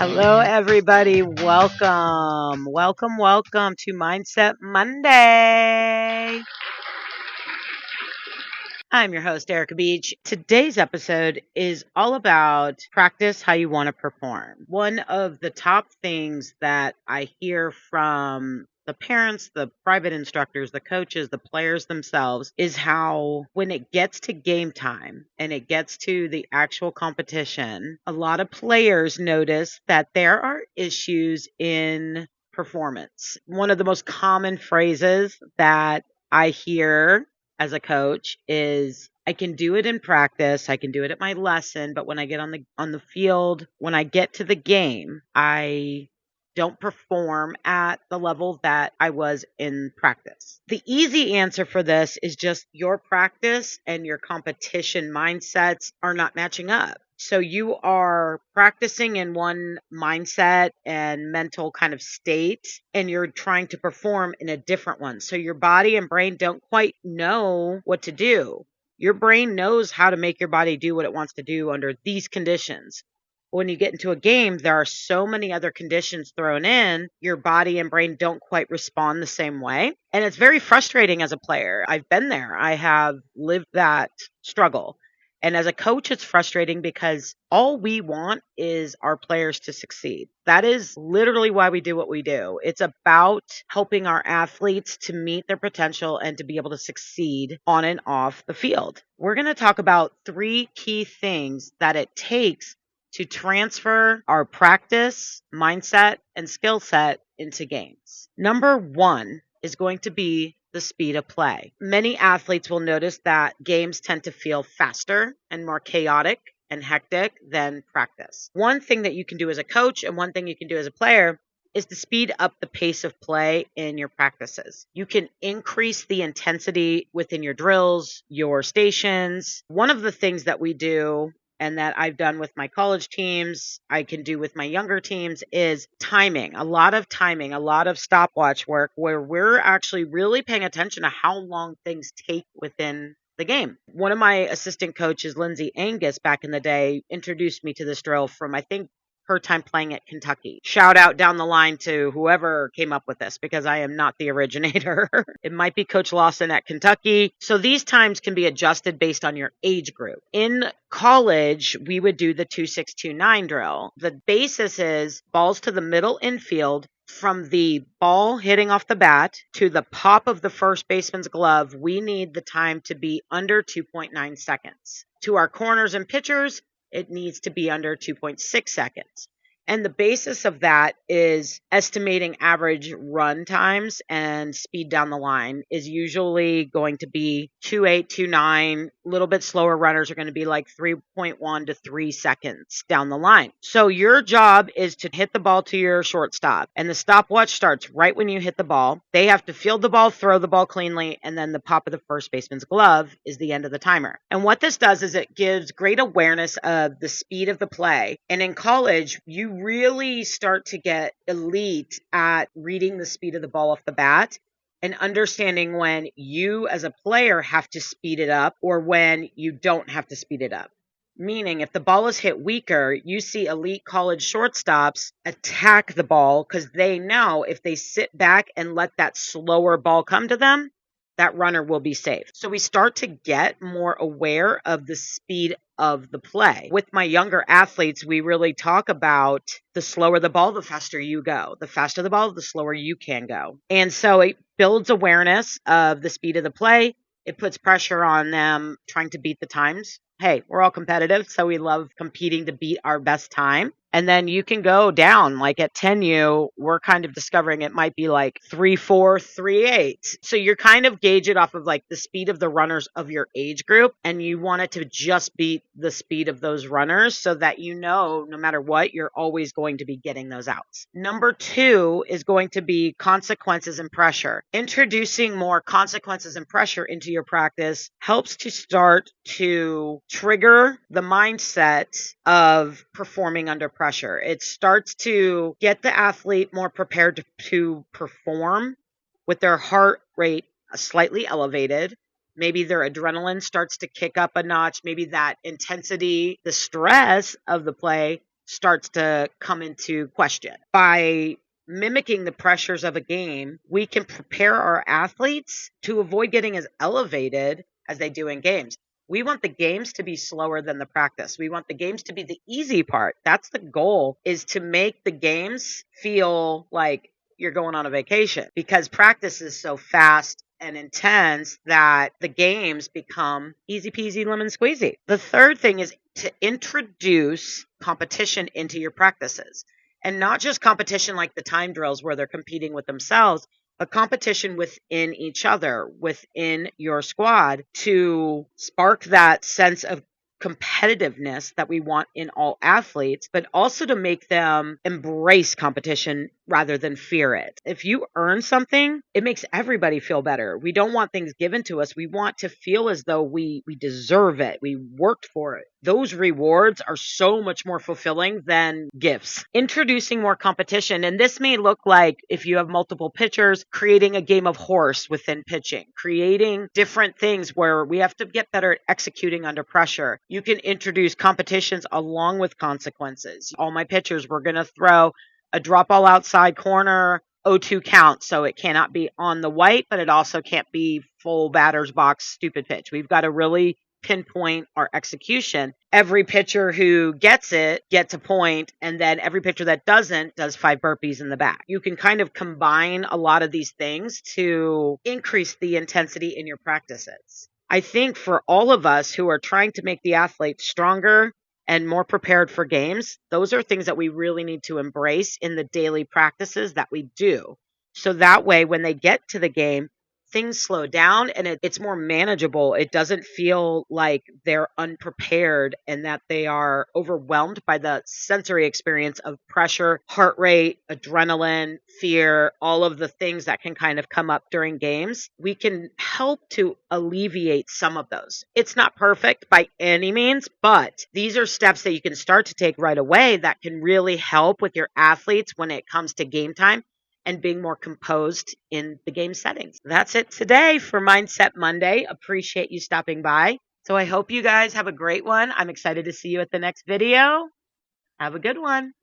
Hello, everybody. Welcome. Welcome to Mindset Monday. I'm your host, Erica Beach. Today's episode is all about practice how you want to perform. One of the top things that I hear from the parents, the private instructors, the coaches, the players themselves is how when it gets to game time and it gets to the actual competition, a lot of players notice that there are issues in performance. One of the most common phrases that I hear as a coach is I can do it in practice, I can do it at my lesson, but when I get on the field, when I get to the game, I don't perform at the level that I was in practice. The easy answer for this is just your practice and your competition mindsets are not matching up. So you are practicing in one mindset and mental kind of state, and you're trying to perform in a different one. So your body and brain don't quite know what to do. Your brain knows how to make your body do what it wants to do under these conditions. When you get into a game, there are so many other conditions thrown in, your body and brain don't quite respond the same way. And it's very frustrating as a player. I've been there. I have lived that struggle. And as a coach, it's frustrating because all we want is our players to succeed. That is literally why we do what we do. It's about helping our athletes to meet their potential and to be able to succeed on and off the field. We're going to talk about 3 key things that it takes to transfer our practice, mindset, and skill set into games. Number 1 is going to be the speed of play. Many athletes will notice that games tend to feel faster and more chaotic and hectic than practice. One thing that you can do as a coach and one thing you can do as a player is to speed up the pace of play in your practices. You can increase the intensity within your drills, your stations. One of the things that we do and that I've done with my college teams, I can do with my younger teams, is timing. A lot of stopwatch work where we're actually really paying attention to how long things take within the game. One of my assistant coaches, Lindsay Angus, back in the day, introduced me to this drill from, I think, her time playing at Kentucky. Shout out down the line to whoever came up with this because I am not the originator. It might be Coach Lawson at Kentucky. So these times can be adjusted based on your age group. In college, we would do the 2-6-2-9 drill. The basis is balls to the middle infield. From the ball hitting off the bat to the pop of the first baseman's glove, we need the time to be under 2.9 seconds. To our corners and pitchers, it needs to be under 2.6 seconds. And the basis of that is estimating average run times and speed down the line is usually going to be 2.8, 2.9. A little bit slower runners are going to be like 3.1 to 3 seconds down the line. So your job is to hit the ball to your shortstop. And the stopwatch starts right when you hit the ball. They have to field the ball, throw the ball cleanly, and then the pop of the first baseman's glove is the end of the timer. And what this does is it gives great awareness of the speed of the play. And in college, you really start to get elite at reading the speed of the ball off the bat and understanding when you as a player have to speed it up or when you don't have to speed it up. Meaning if the ball is hit weaker, you see elite college shortstops attack the ball because they know if they sit back and let that slower ball come to them, that runner will be safe. So we start to get more aware of the speed of the play. With my younger athletes, we really talk about the slower the ball, the faster you go. The faster the ball, the slower you can go. And so it builds awareness of the speed of the play. It puts pressure on them trying to beat the times. Hey, we're all competitive, so we love competing to beat our best time. And then you can go down, like at 10U, we're kind of discovering it might be like 3.4, 3.8. So you're kind of gauge it off of like the speed of the runners of your age group. And you want it to just beat the speed of those runners so that you know, no matter what, you're always going to be getting those outs. Number 2 is going to be consequences and pressure. Introducing more consequences and pressure into your practice helps to start to trigger the mindset of performing under pressure. It starts to get the athlete more prepared to perform with their heart rate slightly elevated. Maybe their adrenaline starts to kick up a notch. Maybe that intensity, the stress of the play starts to come into question. By mimicking the pressures of a game, we can prepare our athletes to avoid getting as elevated as they do in games. We want the games to be slower than the practice. We want the games to be the easy part. That's the goal, is to make the games feel like you're going on a vacation, because practice is so fast and intense that the games become easy peasy lemon squeezy. The third thing is to introduce competition into your practices. And not just competition like the time drills where they're competing with themselves, but competition within each other, within your squad, to spark that sense of competitiveness that we want in all athletes, but also to make them embrace competition rather than fear it. If you earn something, it makes everybody feel better. We don't want things given to us. We want to feel as though we deserve it. We worked for it. Those rewards are so much more fulfilling than gifts. Introducing more competition, and this may look like, if you have multiple pitchers, creating a game of horse within pitching, creating different things where we have to get better at executing under pressure. You can introduce competitions along with consequences. All my pitchers, we're going to throw a drop ball outside corner, 0-2 count, so it cannot be on the white, but it also can't be full batter's box stupid pitch. We've got to really pinpoint our execution. Every pitcher who gets it gets a point, and then every pitcher that doesn't does 5 burpees in the back. You can kind of combine a lot of these things to increase the intensity in your practices. I think for all of us who are trying to make the athlete stronger and more prepared for games, those are things that we really need to embrace in the daily practices that we do. So that way, when they get to the game, things slow down and it's more manageable. It doesn't feel like they're unprepared and that they are overwhelmed by the sensory experience of pressure, heart rate, adrenaline, fear, all of the things that can kind of come up during games. We can help to alleviate some of those. It's not perfect by any means, but these are steps that you can start to take right away that can really help with your athletes when it comes to game time and being more composed in the game settings. That's it today for Mindset Monday. Appreciate you stopping by. So I hope you guys have a great one. I'm excited to see you at the next video. Have a good one.